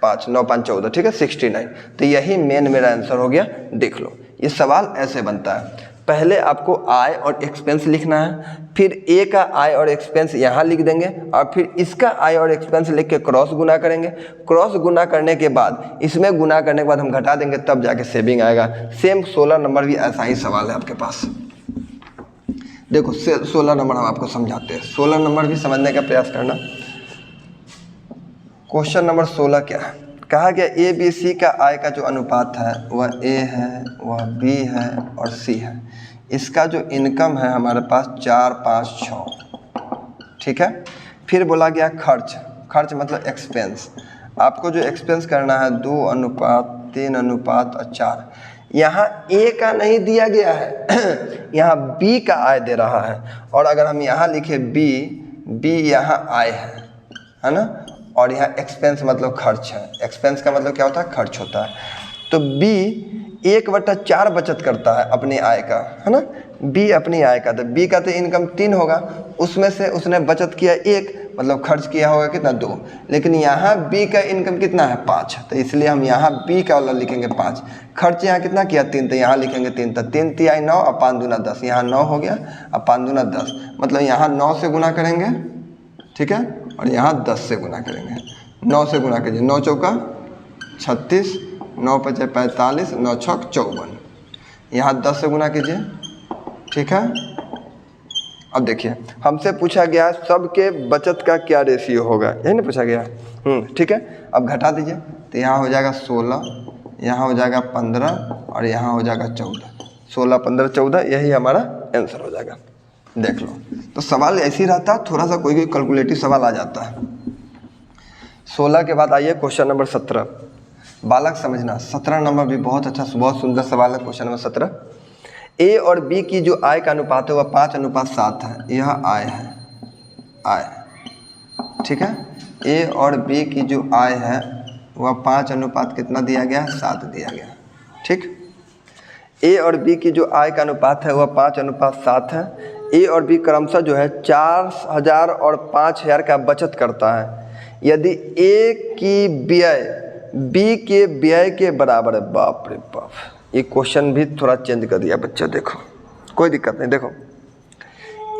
5 9 5 14, ठीक है, 69। तो यही मेन मेरा आंसर हो गया। देख लो ये सवाल ऐसे बनता है, पहले आपको आय और एक्सपेंस लिखना है, फिर ए का आय और एक्सपेंस यहाँ लिख देंगे, और फिर इसका आय और एक्सपेंस लिख के क्रॉस गुना करेंगे। क्रॉस गुना करने के बाद इसमें गुना करने के बाद हम घटा देंगे, तब जाके सेविंग आएगा। सेम 16 नंबर भी ऐसा ही सवाल है आपके पास। देखो 16 नंबर हम आपको समझाते हैं, 16 नंबर भी समझने का प्रयास करना। क्वेश्चन नंबर 16 क्या है, कहा गया ए बी सी का आय का जो अनुपात है वह ए है, वह बी है और सी है। इसका जो इनकम है हमारे पास 4 5 6, ठीक है। फिर बोला गया खर्च मतलब एक्सपेंस, आपको जो एक्सपेंस करना है 2 अनुपात 3 अनुपात और 4। यहाँ ए का नहीं दिया गया है यहाँ बी का आय दे रहा है, और अगर हम यहाँ लिखे बी यहाँ आय है ना, और यहाँ एक्सपेंस मतलब खर्च है। एक्सपेंस का मतलब क्या होता है, खर्च होता है। तो बी 1/4 बचत करता है अपनी आय का, है ना, बी अपनी आय का, तो बी का तो इनकम 3 होगा, उसमें से उसने बचत किया 1, मतलब खर्च किया होगा कितना 2, लेकिन यहाँ बी का इनकम कितना है 5, तो इसलिए हम यहाँ बी का वाला लिखेंगे 5। खर्च यहाँ कितना किया 3, तो यहाँ लिखेंगे 3, तो 3 3 9 और 5 दूना 10, यहाँ 9 हो गया और 5 दूना 10, मतलब यहाँ 9 से गुना करेंगे, ठीक है, और यहाँ 10 से गुना करेंगे। 9 से गुना कीजिए, 9 चौका 36, 9 पचे 45, 9 छक 54, यहाँ 10 से गुना कीजिए, ठीक है। अब देखिए हमसे पूछा गया सबके बचत का क्या रेशियो होगा, यही ना पूछा गया, ठीक है। अब घटा दीजिए, तो यहाँ हो जाएगा 16, यहाँ हो जाएगा 15 और यहाँ हो जाएगा 14, 16 15 14, यही हमारा आंसर हो जाएगा। देख लो, तो सवाल ऐसे ही रहता है, थोड़ा सा कोई कैलकुलेटिव सवाल आ जाता है। 16 के बाद आइए क्वेश्चन नंबर 17। बालक समझना। 17 नंबर भी बहुत अच्छा, बहुत सुंदर सवाल है। क्वेश्चन नंबर 17, ए और बी की जो आय का अनुपात है वह 5:7 है। यह आय है, आय, ठीक है। ए और बी की जो आय है वह 5 कितना दिया गया है, 7 दिया गया, ठीक। ए और बी की जो आय का अनुपात है वह 5:7 है। ए और बी क्रमशः जो है 4000 और 5000 का बचत करता है। यदि ए की व्यय बी के व्यय के बराबर है। बाप रे बाप, ये क्वेश्चन भी थोड़ा चेंज कर दिया बच्चा। देखो कोई दिक्कत नहीं, देखो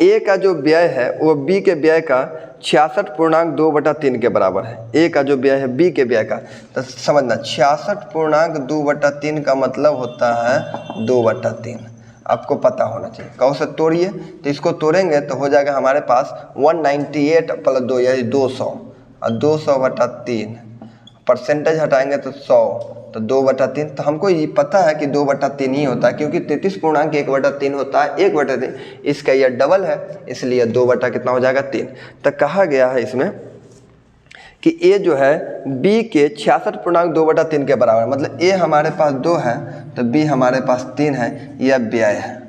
ए का जो व्यय है वो बी के व्यय का 66.2/3 के बराबर है। ए का जो व्यय है बी के व्यय का, तो समझना 66.2/3 का मतलब होता है 2/3। आपको पता होना चाहिए। कहो से तोड़िए, तो इसको तोड़ेंगे तो हो जाएगा हमारे पास 198 + 2 यानी 200, और 200/3 परसेंटेज हटाएंगे तो 100, तो 2/3। तो हमको ये पता है कि 2/3 ही होता है, क्योंकि 33.1/3 होता है 1/3। इसका यह डबल है, इसलिए 2 कितना हो जाएगा 3। तो कहा गया है इसमें कि ए जो है बी के 66.2/3 के बराबर, मतलब ए हमारे पास 2 है तो बी हमारे पास 3 है। यह व्यय है,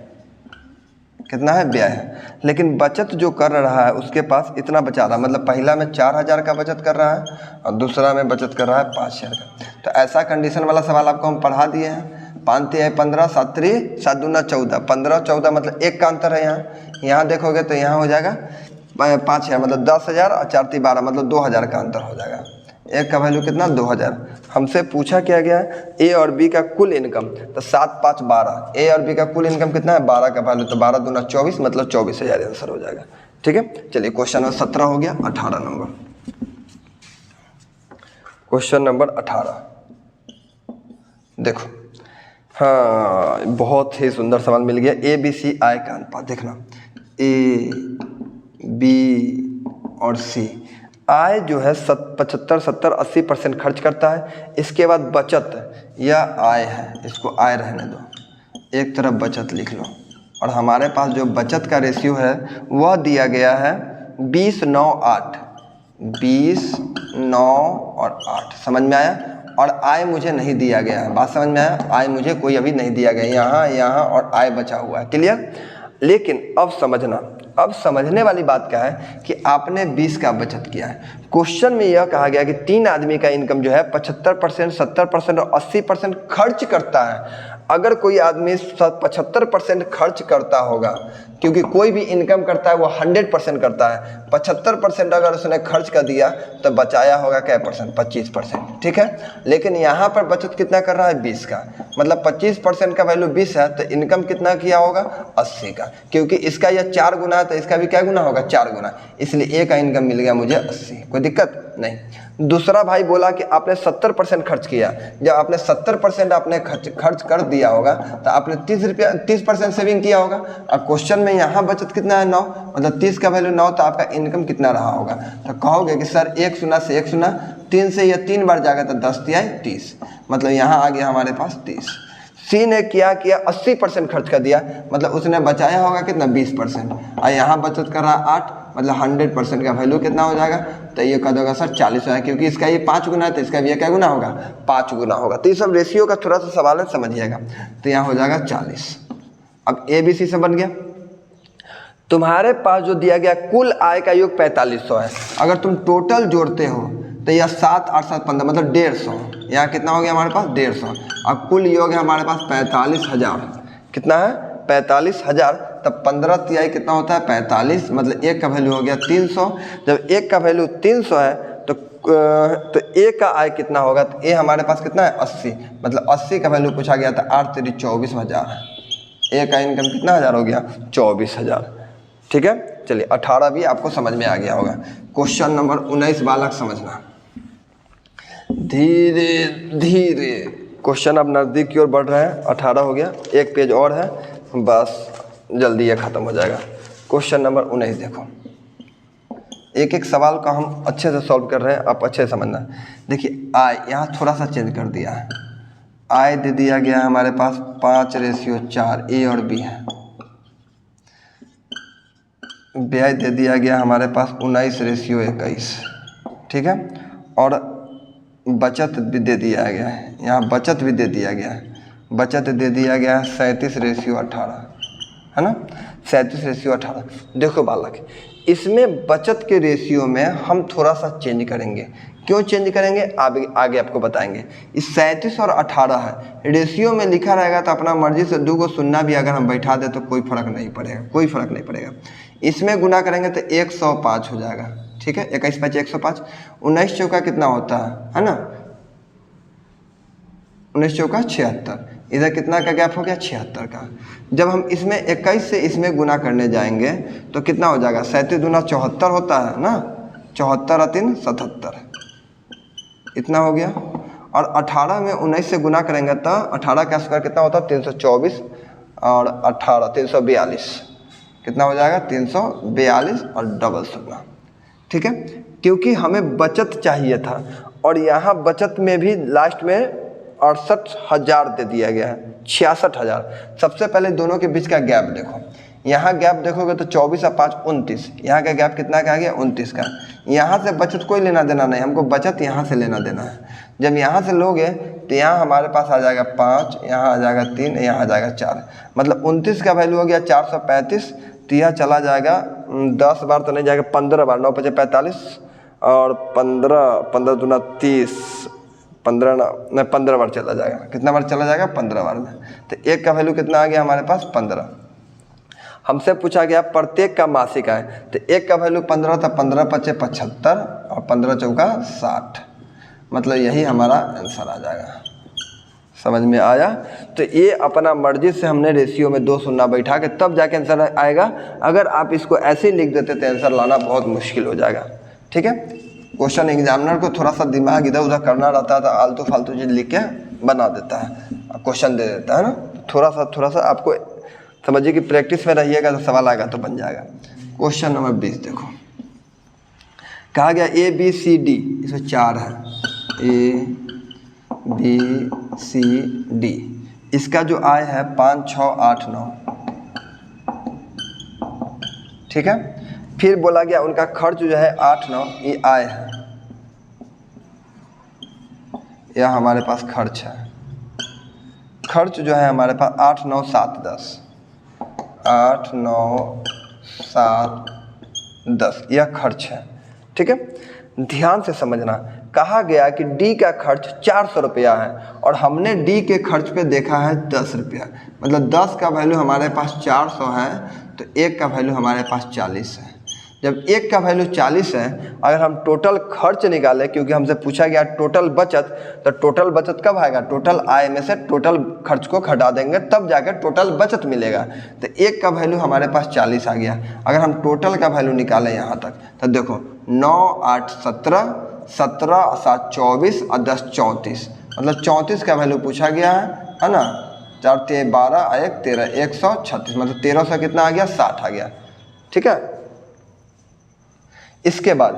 कितना है, व्यय है। लेकिन बचत जो कर रहा है उसके पास इतना बचा रहा है, मतलब पहला में 4000 का बचत कर रहा है और दूसरा में बचत कर रहा है 5000 का। तो ऐसा कंडीशन वाला सवाल आपको हम पढ़ा दिए हैं। 5 × 15, 7 × 7 × 14, 15 14 मतलब 1 का अंतर है। यहाँ देखोगे तो यहाँ हो जाएगा 5000 मतलब 10000 और 4 × 12 मतलब 2000 का अंतर हो जाएगा। एक का वैल्यू कितना, 2000। हमसे पूछा क्या गया है, ए और बी का कुल इनकम, तो 7 5 12। ए और बी का कुल इनकम कितना है, 12 का वैल्यू, तो 12 दूना 24 मतलब 24,000 आंसर हो जाएगा, ठीक है। चलिए क्वेश्चन नंबर 17 हो गया। 18 नंबर, क्वेश्चन नंबर 18 देखो। हाँ, बहुत ही सुंदर सवाल मिल गया। ए बी सी आय का अनुपात देखना। ए बी और सी आय जो है 75 70 80% खर्च करता है। इसके बाद बचत, यह आय है, इसको आय रहने दो, एक तरफ बचत लिख लो। और हमारे पास जो बचत का रेशियो है वह दिया गया है 20 9 8, 20 9 और 8। समझ में आया। और आय मुझे नहीं दिया गया है, बात समझ में आया। आय मुझे कोई अभी नहीं दिया गया, यहाँ और आय बचा हुआ है, क्लियर। लेकिन अब समझना, अब समझने वाली बात क्या है कि आपने 20 का बचत किया है। क्वेश्चन में यह कहा गया कि 3 आदमी का इनकम जो है 75%, 70% और 80% खर्च करता है। अगर कोई आदमी 75% खर्च करता होगा, क्योंकि कोई भी इनकम करता है वो 100% करता है, 75% अगर उसने खर्च कर दिया तो बचाया होगा क्या परसेंट, 25%, ठीक है। लेकिन यहाँ पर बचत कितना कर रहा है, 20 का, मतलब 25% का वैल्यू 20 है, तो इनकम कितना किया होगा, 80 का। क्योंकि इसका यह 4 गुना है तो इसका भी क्या गुना होगा, 4 गुना, इसलिए ए का इनकम मिल गया मुझे 80। कोई दिक्कत नहीं। दूसरा भाई बोला कि आपने 70% खर्च किया। जब आपने 70% आपने खर्च कर दिया होगा तो आपने 30% सेविंग किया होगा। और क्वेश्चन में यहाँ बचत कितना है, 9, मतलब 30 का वैल्यू 9, तो आपका इनकम कितना रहा होगा। तो कहोगे कि सर 1 शून्य से 1 शून्य, 3 से यह 3 बार जाएगा तो 10 तिहाई 30, मतलब यहाँ आ गया हमारे पास 30। सी ने क्या किया, 80% खर्च कर दिया, मतलब उसने बचाया होगा कितना, 20%। और यहाँ बचत कर रहा 8, मतलब 100% का वैल्यू कितना हो जाएगा, तो ये कह दोगा सर 40 होगा, क्योंकि इसका ये 5 गुना है तो इसका भी ये क्या गुना होगा, 5 गुना होगा। तो ये सब रेशियो का थोड़ा सा सवाल है, समझिएगा। तो यहाँ हो जाएगा 40। अब ए बी सी से बन गया। तुम्हारे पास जो दिया गया कुल आय का योग 4500 है। अगर तुम टोटल जोड़ते हो तो यह 7 8 7 15 मतलब 150। यहाँ कितना हो गया हमारे पास, 150। अब कुल योग है हमारे पास 45,000। कितना है, 45,000। तब 15 तिहाई कितना होता है, 45, मतलब एक का वैल्यू हो गया 300। जब एक का वैल्यू 300 है तो ए का आय कितना होगा, तो ए हमारे पास कितना है, 80, मतलब 80 का वैल्यू पूछा गया था। 8 3 24,000 है। ए का इनकम कितना हज़ार हो गया, 24,000, ठीक है। चलिए 18 भी आपको समझ में आ गया होगा। क्वेश्चन नंबर 19 बालक समझना, धीरे धीरे क्वेश्चन अब नज़दीक की ओर बढ़ रहा है। 18 हो गया, एक पेज और है, बस जल्दी ये ख़त्म हो जाएगा। क्वेश्चन नंबर 19 देखो, एक एक सवाल का हम अच्छे से सॉल्व कर रहे हैं, आप अच्छे से समझना। देखिए आय यहाँ थोड़ा सा चेंज कर दिया है। आय दे दिया गया है हमारे पास 5:4, ए और बी है। व्यय दे दिया गया हमारे पास 19:21, ठीक है। और बचत भी दे दिया गया है, यहाँ बचत भी दे दिया गया है, बचत दे दिया गया है 37:18, है ना, 37:18। देखो बालक, इसमें बचत के रेशियो में हम थोड़ा सा चेंज करेंगे। क्यों चेंज करेंगे आगे आपको बताएंगे। इस 37 और 18 है, रेशियो में लिखा रहेगा तो अपना मर्जी से 2 को शून्य भी अगर हम बैठा दें तो कोई फर्क नहीं पड़ेगा, कोई फर्क नहीं पड़ेगा। इसमें गुना करेंगे तो 105 हो जाएगा, ठीक है, 21 5 105। 19 चौका कितना होता है ना, 19 चौका 76, इधर कितना का गैप हो गया 76 का। जब हम इसमें 21 से इसमें गुना करने जाएंगे तो कितना हो जाएगा, 37 दूना 74 होता है ना, 74 और 3 77, इतना हो गया। और 18 में 19 से गुना करेंगे तो 18 का स्क्वायर कितना होता है 324 और 18 342, कितना हो जाएगा 342 और डबल शून्य, ठीक है। क्योंकि हमें बचत चाहिए था और यहाँ बचत में भी लास्ट में 68,000 दे दिया गया है, 66,000। सबसे पहले दोनों के बीच का गैप देखो, यहाँ गैप देखोगे तो 24 और 5 29, यहाँ का गैप कितना का आ गया 29 का। यहाँ से बचत कोई लेना देना नहीं, हमको बचत यहाँ से लेना देना है। जब यहाँ से लोगे तो यहाँ हमारे पास आ जाएगा 5, यहाँ आ जाएगा 3, यहाँ आ जाएगा 4, मतलब 29 का वैल्यू हो गया 435। तो यह चला जाएगा 10 बार तो नहीं जाएगा, 15 बार, 9 5 45 और 15 दूना 30, 15 बार चला जाएगा। कितना बार चला जाएगा 15 बार में। तो 1 का वैल्यू कितना आ गया हमारे पास 15। हमसे पूछा गया प्रत्येक का मासिक आय, तो 1 का वैल्यू 15 था, 15 5 75 और 15 चौका 60, मतलब यही हमारा आंसर आ जाएगा। समझ में आया। तो ये अपना मर्जी से हमने रेशियो में 2 शून्य बैठा के तब जाके आंसर आएगा। अगर आप इसको ऐसे ही लिख देते तो आंसर लाना बहुत मुश्किल हो जाएगा, ठीक है। क्वेश्चन एग्जामिनर को थोड़ा सा दिमाग इधर उधर करना रहता है तो आलतू फालतू चीज लिख के बना देता है, क्वेश्चन दे देता है ना। थोड़ा सा आपको समझिए कि प्रैक्टिस में रहिएगा तो सवाल आएगा तो बन जाएगा। क्वेश्चन नंबर 20 देखो, कहा गया ABCD, इसमें 4 है, ABCD, इसका जो आय है 5 6 8 9, ठीक है। फिर बोला गया उनका खर्च जो है 8 9, ये आय है, यह हमारे पास खर्च है। खर्च जो है हमारे पास 8 9 7 10, 8 9 7 10, यह खर्च है, ठीक है। ध्यान से समझना, कहा गया कि डी का खर्च 400 रुपया है और हमने डी के खर्च पे देखा है 10 रुपया, मतलब 10 का वैल्यू हमारे पास 400 है तो 1 का वैल्यू हमारे पास 40 है। जब 1 का वैल्यू 40 है, अगर हम टोटल खर्च निकालें, क्योंकि हमसे पूछा गया टोटल बचत, तो टोटल बचत कब आएगा, टोटल आय में से टोटल खर्च को घटा देंगे तब जाकर टोटल बचत मिलेगा। तो 1 का वैल्यू हमारे पास 40 आ गया। अगर हम टोटल का वैल्यू निकालें यहाँ तक तो देखो 9 8 17, 17 7 24 और 10 34, मतलब 34 का वैल्यू पूछा गया है ना। 4 3 12 1 13, 136, मतलब 1300 कितना आ गया 60 आ गया, ठीक है। इसके बाद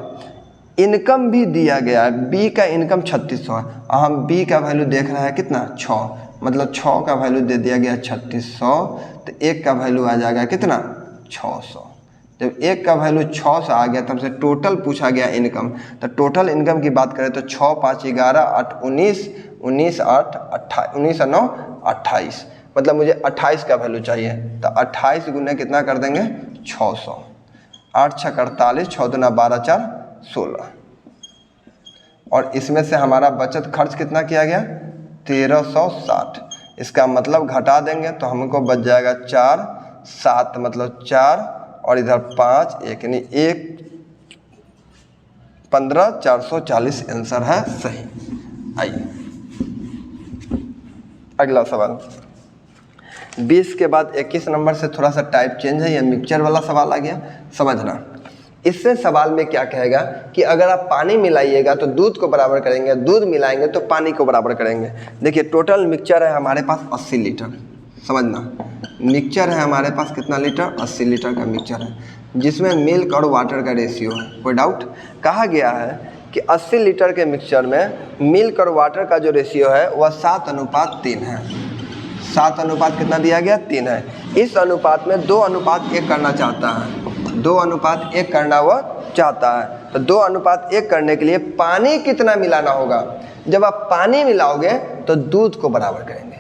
इनकम भी दिया गया है, बी का इनकम 3600 है, हम बी का वैल्यू देख रहे हैं कितना 6, मतलब 6 का वैल्यू दे दिया गया 3600, तो 1 का वैल्यू आ जाएगा कितना 600। जब 1 का वैल्यू 600 आ गया तब से टोटल पूछा गया इनकम, तो टोटल इनकम की बात करें तो 6 5 11 8 19, 19 8 28, 19 9 28, मतलब मुझे 28 का वैल्यू चाहिए। तो 28 गुना कितना कर देंगे 600, 8 6 48, 6 दूना 12 4 16, और इसमें से हमारा बचत खर्च कितना किया गया 1360। इसका मतलब घटा देंगे तो हमको बच जाएगा 4 7, मतलब 4 और इधर 5 1, यानी 1 15 440 आंसर है सही। आइए अगला सवाल, 20 के बाद 21 नंबर से थोड़ा सा टाइप चेंज है, यह मिक्सचर वाला सवाल आ गया, समझना। इससे सवाल में क्या कहेगा कि अगर आप पानी मिलाइएगा तो दूध को बराबर करेंगे, दूध मिलाएंगे तो पानी को बराबर करेंगे। देखिए टोटल मिक्सचर है हमारे पास 80 लीटर, समझना। मिक्सचर है हमारे पास कितना लीटर 80 लीटर का मिक्सचर है, जिसमें मिल्क और वाटर का रेशियो है, कोई डाउट। कहा गया है कि 80 लीटर के मिक्सचर में मिल्क और वाटर का जो रेशियो है वह 7:3 है। 7 अनुपात कितना दिया गया 3 है। इस अनुपात में 2:1 करना चाहता है, 2:1 करना वह चाहता है। तो 2:1 करने के लिए पानी कितना मिलाना होगा? जब आप पानी मिलाओगे तो दूध को बराबर करेंगे,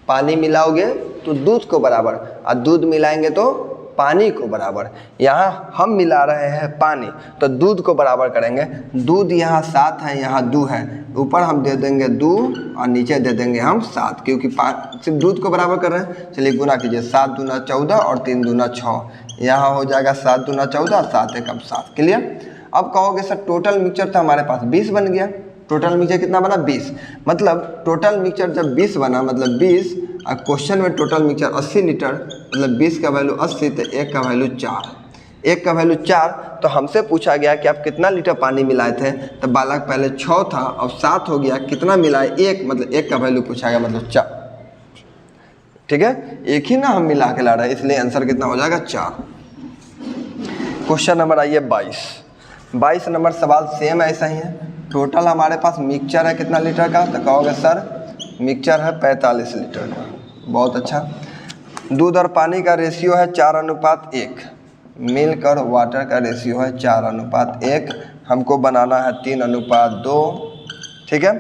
पानी मिलाओगे तो दूध को बराबर, और दूध मिलाएंगे तो पानी को बराबर। यहाँ हम मिला रहे हैं पानी, तो दूध को बराबर करेंगे। दूध यहाँ 7 है, यहाँ 2 है, ऊपर हम दे देंगे 2 और नीचे दे देंगे हम 7, क्योंकि सिर्फ दूध को बराबर कर रहे हैं। चलिए गुना कीजिए, 7 दूना 14 और 3 दूना 6, यहाँ हो जाएगा 7 दूना 14 और 7 एकम 7। क्लियर? अब कहोगे सर टोटल मिक्सचर तो हमारे पास 20 बन गया। टोटल मिक्सचर कितना बना? 20। मतलब टोटल मिक्सचर जब 20 बना, मतलब 20, और क्वेश्चन में टोटल मिक्सचर 80 लीटर, मतलब 20 का वैल्यू 80, तो 1 का वैल्यू 4। 1 का वैल्यू 4, तो हमसे पूछा गया कि आप कितना लीटर पानी मिलाए थे? तो बालक पहले 6 था, अब 7 हो गया, कितना मिलाए? 1, मतलब 1 का वैल्यू पूछा गया, मतलब 4। ठीक है, एक ही ना हम मिला के ला रहे हैं, इसलिए आंसर कितना हो जाएगा? 4। क्वेश्चन नंबर आइए 22 नंबर सवाल सेम ऐसा ही है। टोटल हमारे पास मिक्सचर है कितना लीटर का? तो कहोगे सर मिक्सचर है 45 लीटर का। बहुत अच्छा। दूध और पानी का रेशियो है 4:1, मिलकर वाटर का रेशियो है 4:1, हमको बनाना है 3:2। ठीक है,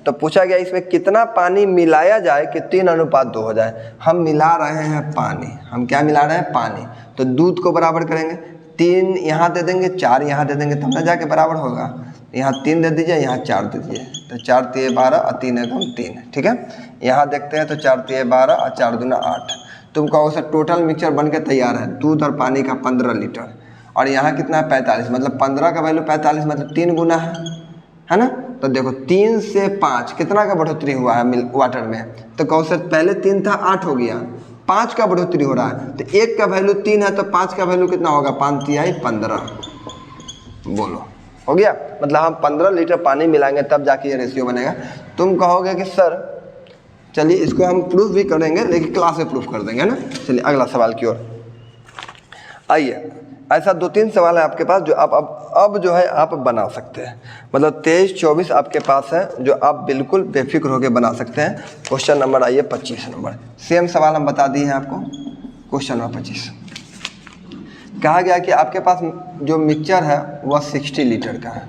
तो पूछा गया इसमें कितना पानी मिलाया जाए कि 3:2 हो जाए। हम मिला रहे हैं पानी, हम क्या मिला रहे हैं? पानी। तो दूध को बराबर करेंगे, 3 यहाँ दे देंगे, 4 यहाँ दे देंगे, तब ना जाके बराबर होगा। यहाँ 3 दे दीजिए, यहाँ 4 दे दीजिए, तो 4 3 12 और 3 एकम 3। ठीक है, यहाँ देखते हैं तो 4 3 12 और 4 दूना 8। तुम कहो सर टोटल मिक्सचर बन के तैयार है, दूध और पानी का 15 लीटर, और यहाँ कितना है? 45, मतलब 15 का वैल्यू 45, मतलब 3 गुना है ना? तो देखो 3 से 5 कितना का बढ़ोतरी हुआ है वाटर में? तो कहो सर पहले 3 था, 8 हो गया, 5 का बढ़ोतरी हो रहा है। तो 1 का वैल्यू 3 है, तो 5 का वैल्यू कितना होगा? 5 तिहाई 15। बोलो, हो गया? मतलब हम 15 लीटर पानी मिलाएंगे तब जाके ये रेशियो बनेगा। तुम कहोगे कि सर चलिए इसको हम प्रूफ भी करेंगे, लेकिन क्लास में प्रूफ कर देंगे ना। चलिए अगला सवाल की ओर आइए। ऐसा 2-3 सवाल है आपके पास जो आप अब जो है आप बना सकते हैं, मतलब 23-24 आपके पास है जो आप बिल्कुल बेफिक्र होकर बना सकते हैं। क्वेश्चन नंबर आइए 25 नंबर, सेम सवाल हम बता दिए हैं आपको। क्वेश्चन नंबर 25 कहा गया कि आपके पास जो मिक्सचर है वह 60 लीटर का है।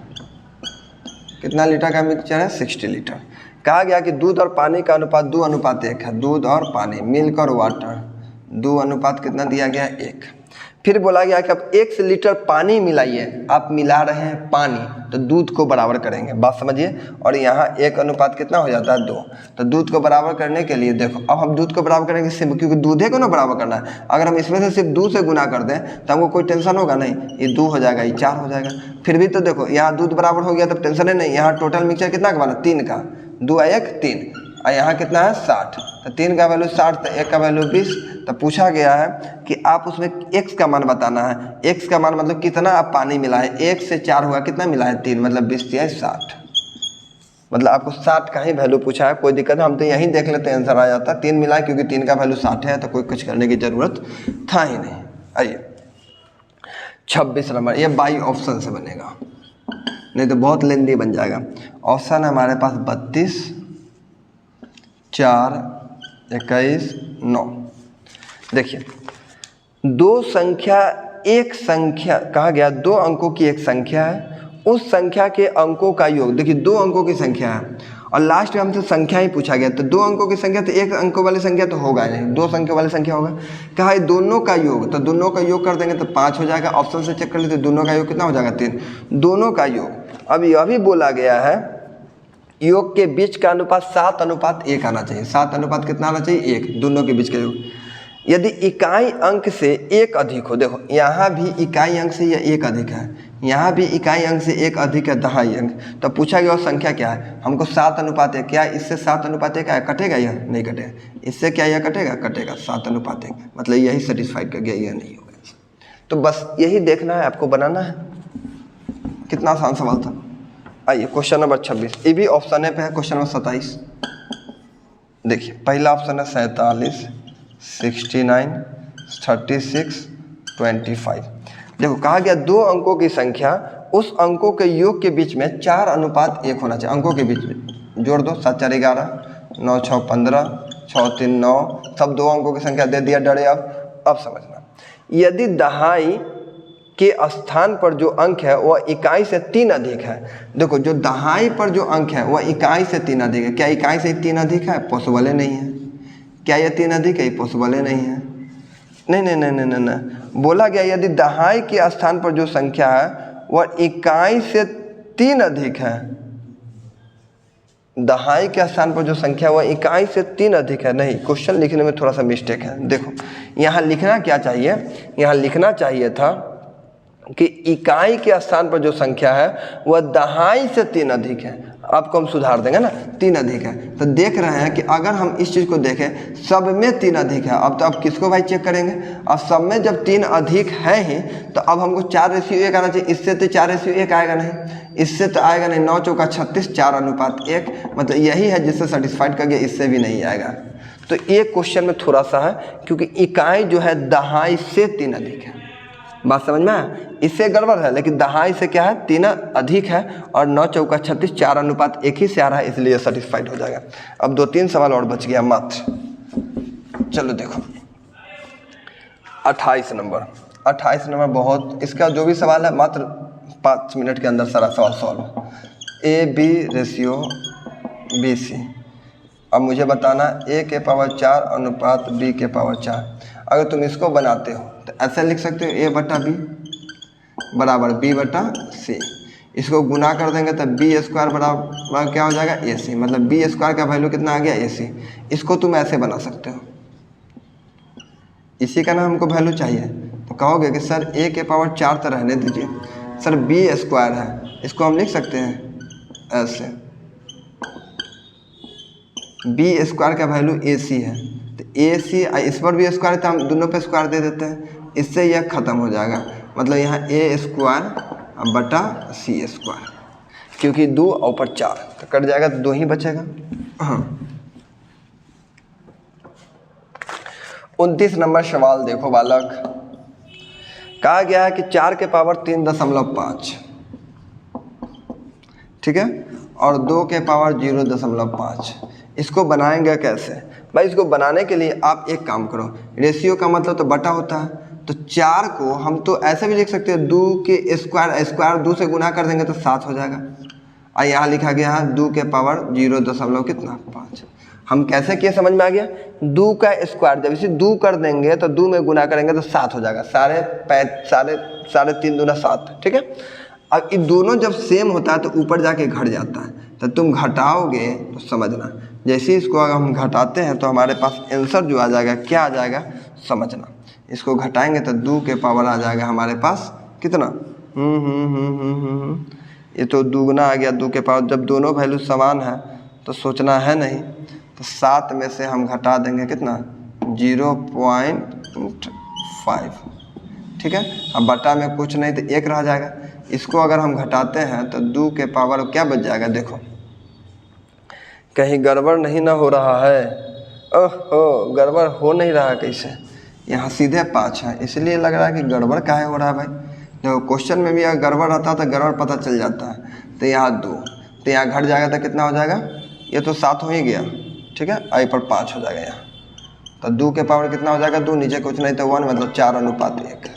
कितना लीटर का मिक्सचर है? 60 लीटर। कहा गया कि दूध और पानी का अनुपात 2:1 है। दूध और पानी मिलकर वाटर 2 अनुपात कितना दिया गया? 1। फिर बोला गया कि अब 1 लीटर पानी मिलाइए। आप मिला रहे हैं पानी, तो दूध को बराबर करेंगे, बात समझिए। और यहाँ 1 अनुपात कितना हो जाता है? 2। तो दूध को बराबर करने के लिए देखो, अब हम दूध को बराबर करेंगे सिर्फ, क्योंकि दूधे को ना बराबर करना है। अगर हम इसमें से सिर्फ 2 से गुना कर दें तो हमको कोई टेंशन होगा नहीं, ये 2 हो जाएगा, ये 4 हो जाएगा। फिर भी तो देखो यहाँ दूध बराबर हो गया तब टेंशन है नहीं। यहाँ टोटल मिक्सचर कितना का बना? 3 का, 2 1 3, और यहाँ कितना है? 60। तो 3 का वैल्यू 60, तो 1 का वैल्यू 20। तो पूछा गया है कि आप उसमें x का मान बताना है। x का मान मतलब कितना आप पानी मिला है? 1 से 4 हुआ, कितना मिला है? 3, मतलब 20 या 60। मतलब आपको 60 का ही वैल्यू पूछा है, कोई दिक्कत है, हम तो यहीं देख लेते हैं आंसर आ जाता है। 3 मिला है क्योंकि 3 का वैल्यू 60 है, तो कोई कुछ करने की ज़रूरत था ही नहीं। आइए 26 नंबर, ये बाई ऑप्शन से बनेगा, नहीं तो बहुत लेंदी बन जाएगा। ऑप्शन है हमारे पास 32, 4, 21, 9। देखिए दो संख्या, एक संख्या कहा गया 2 अंकों की एक संख्या है, उस संख्या के अंकों का योग। देखिए 2 अंकों की संख्या है और लास्ट में हमसे संख्या ही पूछा गया, तो 2 अंकों की संख्या, तो 1 अंकों वाली संख्या तो होगा नहीं, 2 संख्या वाली संख्या होगा। कहा है दोनों का योग, तो दोनों का योग कर देंगे तो 5 हो जाएगा। ऑप्शन से चेक कर लेते, दोनों का योग कितना हो जाएगा? 3। दोनों का योग। अब यह भी बोला गया है योग के बीच का अनुपात 7:1 आना चाहिए। 7 कितना आना चाहिए? 1, दोनों के बीच का योग। यदि इकाई अंक से 1 अधिक हो, देखो यहाँ भी इकाई अंक से यह 1 अधिक है, यहाँ भी इकाई अंक से 1 अधिक है दहाई अंक, तो पूछा गया संख्या क्या है? हमको 7:1। क्या इससे 7:1 है? कटेगा? यह नहीं कटेगा। इससे क्या यह कटेगा? कटेगा। 7:1, मतलब यही सेटिस्फाइड कर गया, यह नहीं होगा। तो बस यही देखना है आपको, बनाना है। कितना आसान सवाल था। आइए क्वेश्चन नंबर 26, ये भी ऑप्शन ए पे है। क्वेश्चन नंबर 27 देखिए, पहला ऑप्शन है 47, 69, 36, 25। देखो कहा गया 2 अंकों की संख्या, उस अंकों के योग के बीच में 4:1 होना चाहिए। अंकों के बीच में जोड़ दो, 7 4 11, 9 6 15, 6 3 9, सब 2 अंकों की संख्या दे दिया डरे। अब समझना, यदि दहाई के स्थान पर जो अंक है वह इकाई से 3 अधिक है। देखो जो दहाई पर जो अंक है वह इकाई से 3 अधिक है। क्या इकाई से 3 अधिक है? पॉसिबल नहीं है। क्या ये 3 अधिक है? पॉसिबल नहीं है। नहीं नहीं नहीं नहीं नहीं नहीं, बोला गया यदि दहाई के स्थान पर जो संख्या है वह इकाई से 3 अधिक है। दहाई के स्थान पर जो संख्या वह इकाई से 3 अधिक है। नहीं, क्वेश्चन लिखने में थोड़ा सा मिस्टेक है। देखो यहाँ लिखना क्या चाहिए, यहाँ लिखना चाहिए था कि इकाई के स्थान पर जो संख्या है वह दहाई से 3 अधिक है। आपको हम सुधार देंगे ना, 3 अधिक है। तो देख रहे हैं कि अगर हम इस चीज़ को देखें सब में 3 अधिक है। अब तो आप किसको भाई चेक करेंगे? अब सब में जब 3 अधिक है ही तो अब हमको 4:1 आना चाहिए। इससे तो 4:1 आएगा नहीं, इससे तो आएगा नहीं। 9 चौका 36, 4:1, मतलब यही है जिससे सेटिस्फाइड कर गया, इससे भी नहीं आएगा। तो ये क्वेश्चन में थोड़ा सा है, क्योंकि इकाई जो है दहाई से 3 अधिक है। बात समझ में आया? इससे गड़बड़ है, लेकिन दहाई से क्या है? 3 अधिक है और 9 चौका 36, 4:1 ही से आ रहा है, इसलिए सेटिस्फाइड हो जाएगा। अब 2-3 सवाल और बच गया मात्र। चलो देखो 28 नंबर बहुत, इसका जो भी सवाल है मात्र 5 मिनट के अंदर सारा सवाल सॉल्व। AB ratio BC। अब मुझे बताना A के पावर 4 अनुपात B के पावर 4। अगर तुम इसको बनाते हो तो ऐसे लिख सकते हो A/B बराबर B/C। इसको गुना कर देंगे तो B² बराबर क्या हो जाएगा? AC। मतलब B² का वैल्यू कितना आ गया? AC। इसको तुम ऐसे बना सकते हो, इसी का ना हमको वैल्यू चाहिए। तो कहोगे कि सर A के पावर 4 तो रहने दीजिए, सर B² है, इसको हम लिख सकते हैं ऐसे। B² का वैल्यू AC है, तो AC इस पर भी स्क्वायर है तो हम दोनों पे स्क्वायर दे देते हैं, इससे यह ख़त्म हो जाएगा। मतलब यहाँ A² बटा C², क्योंकि 2 और ऊपर 4 तो कट जाएगा, तो 2 ही बचेगा। हाँ 29 नंबर सवाल देखो बालक, कहा गया है कि 4 के पावर 3.5, ठीक है, और 2 के पावर 0.5। इसको बनाएंगे कैसे? भाई इसको बनाने के लिए आप एक काम करो, रेशियो का मतलब तो बटा होता है, तो 4 को हम तो ऐसे भी लिख सकते हैं 2 के स्क्वायर 2 से गुना कर देंगे तो 7 हो जाएगा। और यहाँ लिखा गया है 2 के पावर 0.5। हम कैसे किए समझ में आ गया? 2 का स्क्वायर जब इसे 2 कर देंगे तो 2 में गुना करेंगे तो 7 हो जाएगा। साढ़े 3 दूना 7, ठीक है। अब ये दोनों जब सेम होता है तो ऊपर जाके घट जाता है, तो तुम घटाओगे तो समझना, जैसे इसको अगर हम घटाते हैं तो हमारे पास आंसर जो आ जाएगा क्या आ जाएगा समझना। इसको घटाएंगे तो 2 के पावर आ जाएगा हमारे पास कितना? ये तो दुगना आ गया 2 के पावर। जब दोनों वैल्यू समान है तो सोचना है नहीं, तो 7 में से हम घटा देंगे कितना? 0.5, ठीक है। अब बटा में कुछ नहीं तो 1 रह जाएगा। इसको अगर हम घटाते हैं तो 2 के पावर क्या बच जाएगा? देखो कहीं गड़बड़ नहीं ना हो रहा है? ओहो गड़बड़ हो नहीं रहा, कैसे? यहाँ सीधे 5 है, इसलिए लग रहा है कि गड़बड़ काहे हो रहा है भाई। देखो क्वेश्चन में भी अगर गड़बड़ रहता तो गड़बड़ पता चल जाता है। तो यहाँ 2, तो यहाँ घट जाएगा तो कितना हो जाएगा? ये तो 7 हो ही गया, ठीक है, आई पर 5 हो जाएगा यहाँ। तो 2 के पावर कितना हो जाएगा? 2 नीचे कुछ नहीं तो 1, मतलब 4:1,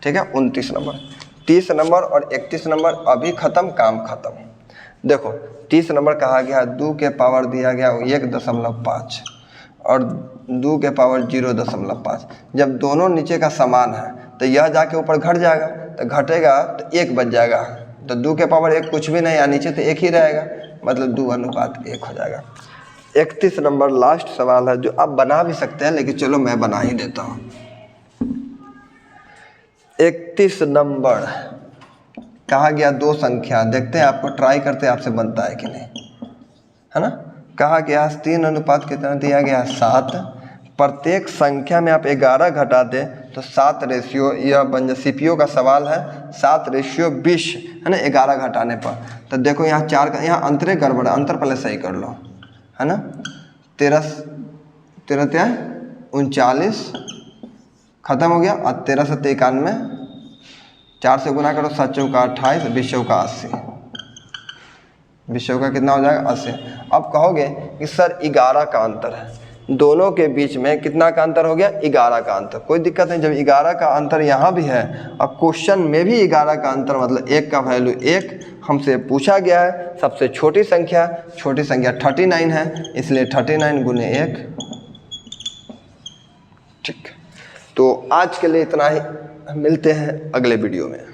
ठीक है। 29 नंबर, 30 नंबर और 31 नंबर अभी ख़त्म, काम ख़त्म। देखो 30 नंबर कहा गया 2 के पावर दिया गया 1.5 और 2 के पावर 0.5। जब दोनों नीचे का समान है तो यह जाके ऊपर घट जाएगा, तो घटेगा तो 1 बच जाएगा। तो 2 के पावर 1 कुछ भी नहीं, या नीचे तो 1 ही रहेगा, मतलब 2:1 हो जाएगा। 31 नंबर लास्ट सवाल है, जो आप बना भी सकते हैं, लेकिन चलो मैं बना ही देता हूँ। 31 नंबर कहा गया 2 संख्या, देखते हैं आपको ट्राई करते हैं आपसे बनता है कि नहीं, है ना। कहा गया 3 अनुपात कितना दिया गया? 7। प्रत्येक संख्या में आप 11 घटा दें तो 7 रेशियो, यह बन जाए सीपीओ का सवाल है, 7:20 है ना, 11 घटाने पर। तो देखो यहाँ 4 का, यहाँ अंतरे गड़बड़, अंतर पहले सही कर लो, है ना। 13 39 खत्म हो गया, और 13 से 91, 4 से गुना करो, 7 चौका 28, 20 चौका 80, 20 चौका कितना हो जाएगा? 80। अब कहोगे कि सर 11 का अंतर है, दोनों के बीच में कितना का अंतर हो गया, 11 का अंतर। कोई दिक्कत नहीं, जब 11 का अंतर यहाँ भी है और क्वेश्चन में भी 11 का अंतर मतलब 1 का वैल्यू 1 हमसे पूछा गया है। सबसे छोटी संख्या 39 है, इसलिए 39 गुने 1। ठीक, तो आज के लिए इतना ही, मिलते हैं अगले वीडियो में।